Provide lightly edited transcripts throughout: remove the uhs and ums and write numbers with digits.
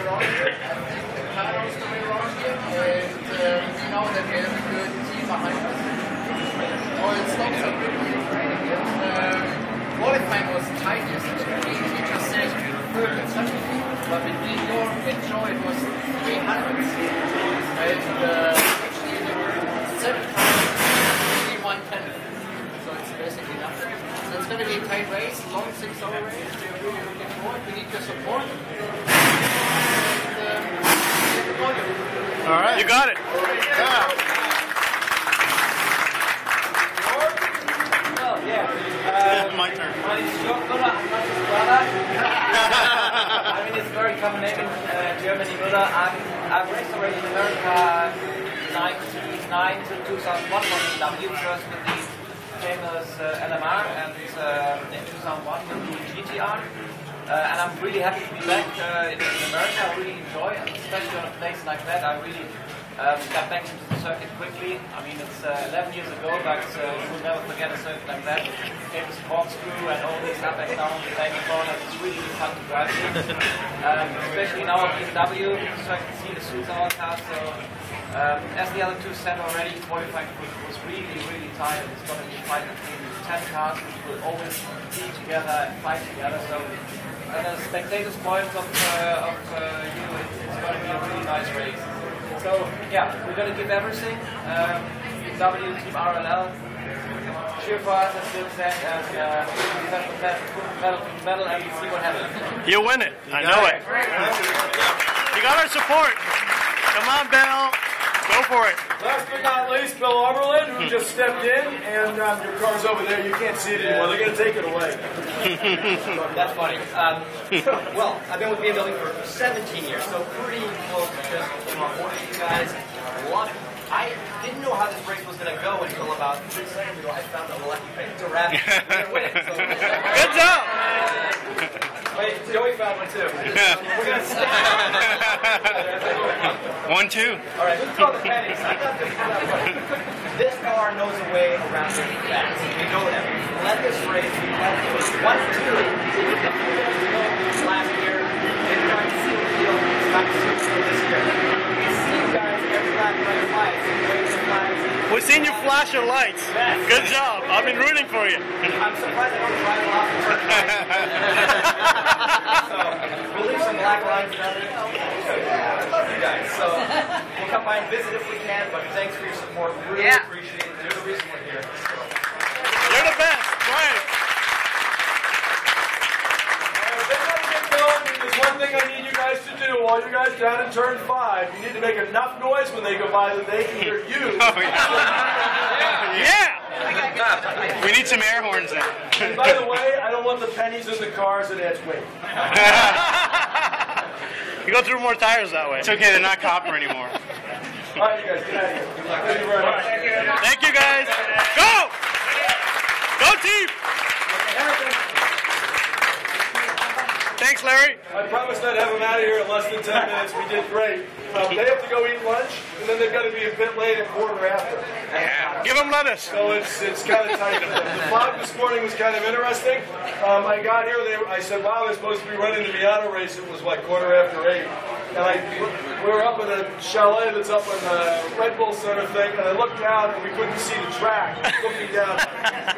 around here. The car knows the way around here, and we know that we have a good team behind us. All stops are good in training. Qualifying was tight yesterday. He just said third and second, but between your and Joe it was 300. And actually there were 7 cars, only 110. So it's basically nothing. So it's going to be a tight race, long 6-hour race. We're really looking forward. We need your support. All right. You got it. Yeah. Oh, yeah. My turn. My name is Koch. I'm not his brother. I mean, it's a very common name in Germany, Müller. I've raced already in America 1999 to 2001 for BMW, first with the famous LMR, and in 2001 with the GTR. And I'm really happy to be back in America. I really enjoy it, especially on a place like that. I really got back into the circuit quickly. I mean, it's 11 years ago, but you will never forget a circuit like that. Famous corkscrew and all these up and down banging corners. It's really fun to drive here. Especially now at BMW, so I can see the suits our car. So as the other two said already, qualifying was really, really tight. It's going to be a fight between 10 cars, which will always be together and fight together. So and the spectators' point of you, it's going to be a really nice race. So yeah, we're going to give everything. BMW Team RLL, cheer for us, as Bill said, and we have to put medal and see what happens. You win it. I know it. You got our support. Come on, Bill. Go for it. Last but not least, Bill Oberlin, who just stepped in, and your car's over there. You can't see it anymore. They're going to take it away. That's funny. Well, I've been with BMW for 17 years, so pretty close to my board you guys. Love it. I didn't know how this race was going to go until about 3 seconds ago. I found a lucky pick to wrap it. Good job. Wait, Joey found one too. We're going to stop. 1, 2. All right, let's go to the pennies. This car knows a way around it fast. We know that. Let this race be 1-2. Last year, and trying to see the deal. Trying to see this year. We see you guys every lap running lights. We've seen you flash your lights. Good job. I've been rooting for you. I'm surprised I don't drive off the turn. So we'll leave some black lines down there. I love you guys. So we'll come by and visit if we can, but thanks for your support. Really appreciate it. You're the reason we're here. You're the best. Right. There's one thing I need you guys to do. All you guys down in turn 5, you need to make enough noise when they go by that they can hear you. Oh, yeah. We need some air horns then. And by the way, I don't want the pennies in the cars. It adds weight. You go through more tires that way. It's okay. They're not copper anymore. All right, you guys, get out of here. Good luck. Thank you very much. Thank you, guys. Go! Go, team! Thanks, Larry. I promised I'd have them out of here in less than 10 minutes. We did great. They have to go eat lunch, and then they've got to be a bit late at quarter after. Yeah. Give them lettuce. So it's kind of tight. The fog this morning was kind of interesting. I got here, I said, wow, they're supposed to be running the Miata race. It was like 8:15. And we were up in a chalet that's up in the Red Bull Center thing, and I looked down and we couldn't see the track. Looking down,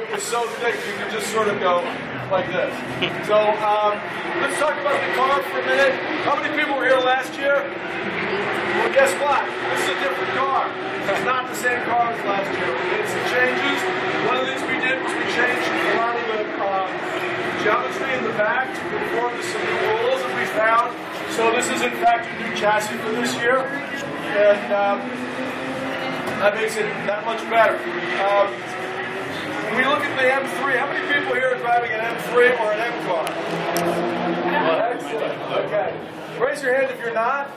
it was so thick you could just sort of go like this. So let's talk about the car for a minute. How many people were here last year? Well, guess what? This is a different car. It's not the same car as last year. We made some changes. One of the things we did was we changed a lot of the geometry in the back to conform to some new rules that we found. So this is in fact a new chassis for this year, and that makes it that much better. When we look at the M3, how many people here are driving an M3 or an M car? Excellent. Okay. Raise your hand if you're not.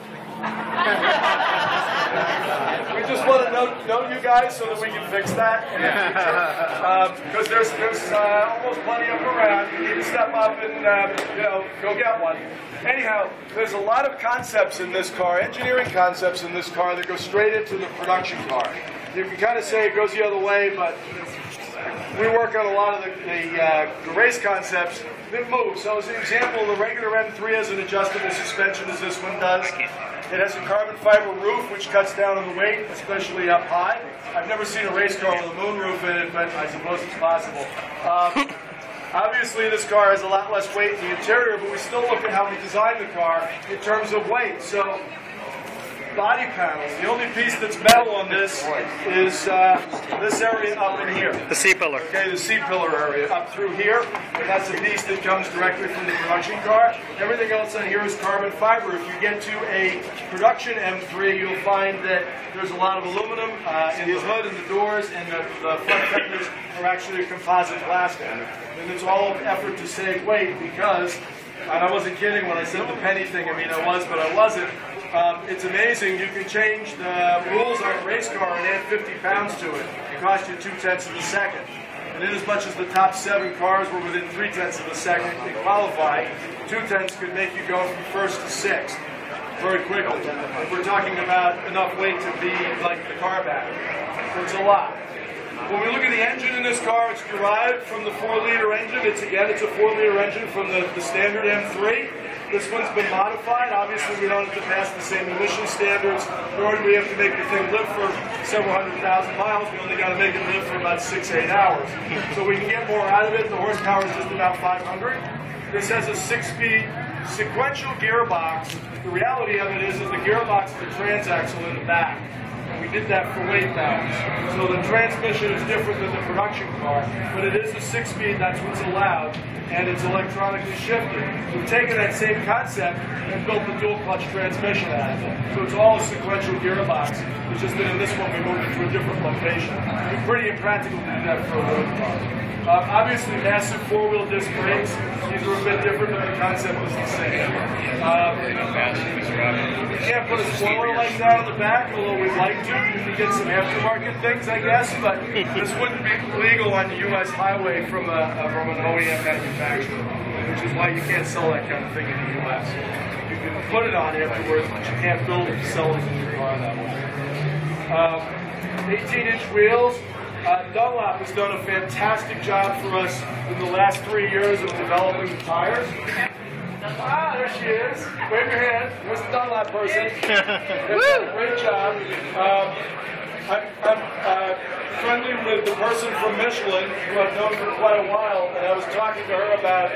We just want to know you guys so that we can fix that because there's almost plenty of them around. You need to step up and go get one. Anyhow, there's a lot of concepts in this car, engineering concepts in this car that go straight into the production car. You can kind of say it goes the other way, but we work on a lot of the race concepts that move. So as an example, the regular M3 has an adjustable suspension as this one does. It has a carbon fiber roof which cuts down on the weight, especially up high. I've never seen a race car with a moon roof in it, but I suppose it's possible. Obviously, this car has a lot less weight in the interior, but we still look at how we designed the car in terms of weight. So, body panels. The only piece that's metal on this is this area up in here. The C-pillar. Okay, the C-pillar area up through here. And that's a piece that comes directly from the production car. Everything else on here is carbon fiber. If you get to a production M3, you'll find that there's a lot of aluminum in the hood and the doors, and the front fenders are actually a composite plastic. And it's all an effort to save weight because, and I wasn't kidding when I said the penny thing, I mean I was, but I wasn't. It's amazing. You can change the rules on a race car and add 50 pounds to it. It costs you 0.2 of a second. And in as much as the top 7 cars were within 0.3 of a second, they qualified. 0.2 could make you go from first to sixth very quickly. We're talking about enough weight to be like the car battery. So it's a lot. When we look at the engine in this car, it's derived from the 4-liter engine. It's a 4-liter engine from the standard M3. This one's been modified. Obviously, we don't have to pass the same emission standards, nor do we have to make the thing live for several 100,000 miles. We only got to make it live for about 6-8 hours. So we can get more out of it. The horsepower is just about 500. This has a 6-speed sequential gearbox. The reality of it is the gearbox is the transaxle in the back. And we did that for weight balance. So the transmission is different than the production car, but it is a 6-speed, that's what's allowed, and it's electronically shifted. We've taken that same concept and built the dual clutch transmission out of it. So it's all a sequential gearbox. It's just that in this one we moved it to a different location. It's pretty impractical to do that for a road car. Obviously, massive 4-wheel disc brakes. These are a bit different, but the concept is the same. You can't put a spoiler like that on the back, although we'd like to. You can get some aftermarket things, I guess, but this wouldn't be legal on the U.S. highway from an OEM manufacturer, which is why you can't sell that kind of thing in the U.S. You can put it on afterwards, but you can't build it and sell it in your car that way. 18-inch wheels. Dunlop has done a fantastic job for us in the last 3 years of developing the tires. Ah, there she is. Wave your hand. There's the Dunlop person. Great job. I'm friendly with the person from Michelin, who I've known for quite a while, and I was talking to her about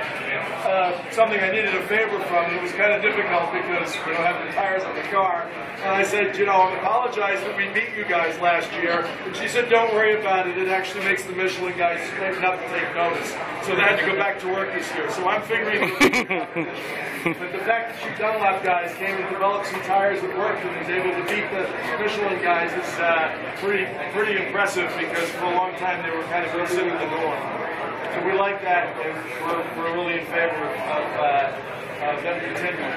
something I needed a favor from. It was kind of difficult because we don't have the tires on the car. And I said, you know, I apologize that we beat you guys last year. And she said, don't worry about it. It actually makes the Michelin guys straighten up and take notice. So they had to go back to work this year. So I'm figuring but the fact that you Dunlop guys came and developed some tires that worked and was able to beat the Michelin guys is pretty impressive, because for a long time they were kind of considered the norm. So we like that, and we're really in favor of them continuing.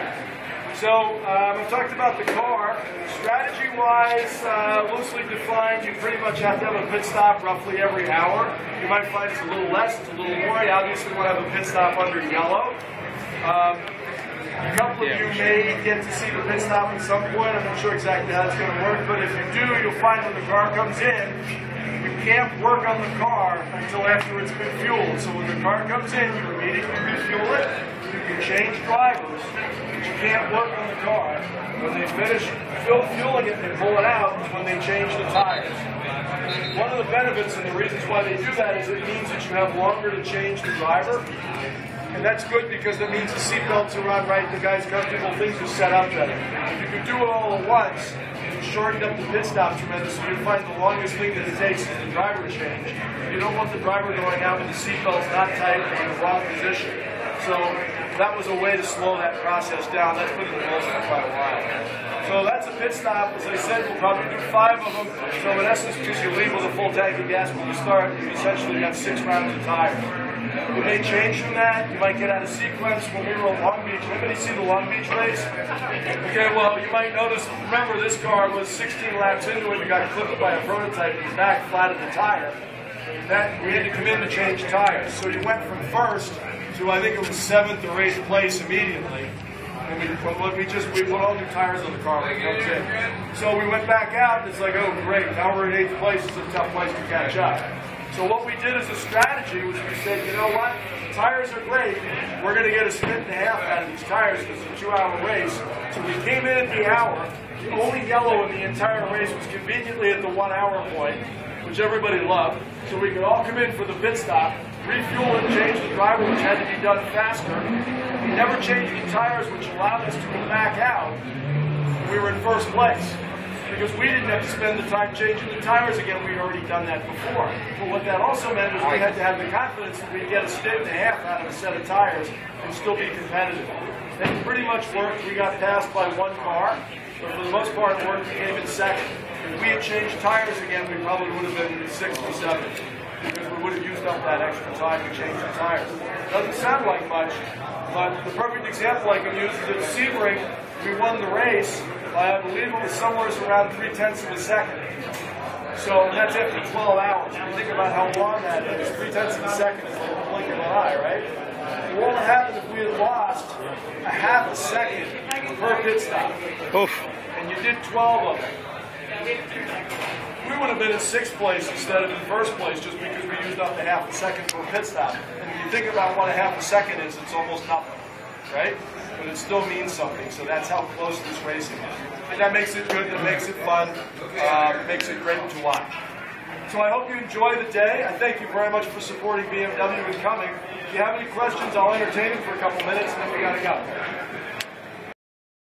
So we talked about the car. Strategy-wise, loosely defined, you pretty much have to have a pit stop roughly every hour. You might find it's a little less, it's a little more. You obviously want to have a pit stop under yellow. A couple of you may get to see the pit stop at some point. I'm not sure exactly how it's going to work, but if you do, you'll find when the car comes in, you can't work on the car until after it's been fueled. So when the car comes in, you immediately refuel it. You can change drivers, but you can't work on the car. When they finish fueling it and pull it out is when they change the tires. One of the benefits and the reasons why they do that is it means that you have longer to change the driver. And that's good because it means the seatbelts are on right, the guy's comfortable, things are set up better. If you could do it all at once, you shortened up the pit stop tremendously. You'd find the longest thing that it takes is the driver change. You don't want the driver going out with the seatbelts not tight or in the wrong position. So that was a way to slow that process down. That's been in the rules for quite a while. So that's a pit stop. As I said, we'll probably do 5 of them. So in essence, because you leave with a full tank of gas when you start, you essentially got 6 rounds of tires. You may change from that. You might get out of sequence. When we were at Long Beach, anybody see the Long Beach race? Okay, well, you might notice, remember this car was 16 laps into it and got clipped by a prototype in the back, flattened the tire. We had to come in to change tires. So you went from first to, I think it was 7th or 8th place immediately. And we put all new tires on the car when it comes in. So we went back out and it's like, oh great, now we're in 8th place. It's a tough place to catch up. So what we did as a strategy was we said, you know what, tires are great. We're going to get a stint and a half out of these tires because it's a 2-hour race. So we came in at the hour. The only yellow in the entire race was conveniently at the 1-hour point, which everybody loved. So we could all come in for the pit stop, refuel and change the driver, which had to be done faster. We never changed the tires, which allowed us to go back out. We were in first place because we didn't have to spend the time changing the tires again. We'd already done that before. But what that also meant was we had to have the confidence that we'd get a stint and a half out of a set of tires and still be competitive. It pretty much worked. We got passed by one car, but for the most part it worked. We came in second. If we had changed tires again, we probably would have been 6th or 7th because we would have used up that extra time to change the tires. Doesn't sound like much, but the perfect example I can use is at Sebring. We won the race by, I believe it was somewhere around 0.3 of a second. So that's after 12 hours. When you think about how long that is, 0.3 of a second is like a blink of an eye, right? What would happen if we had lost a half a second per pit stop? Oof. And you did 12 of them. We would have been in 6th place instead of in 1st place just because we used up a half a second per pit stop. And when you think about what a half a second is, it's almost nothing, right? But it still means something, so that's how close this racing is. And that makes it good, that makes it fun, makes it great to watch. So I hope you enjoy the day. I thank you very much for supporting BMW and coming. If you have any questions, I'll entertain them for a couple minutes, and then we got to go.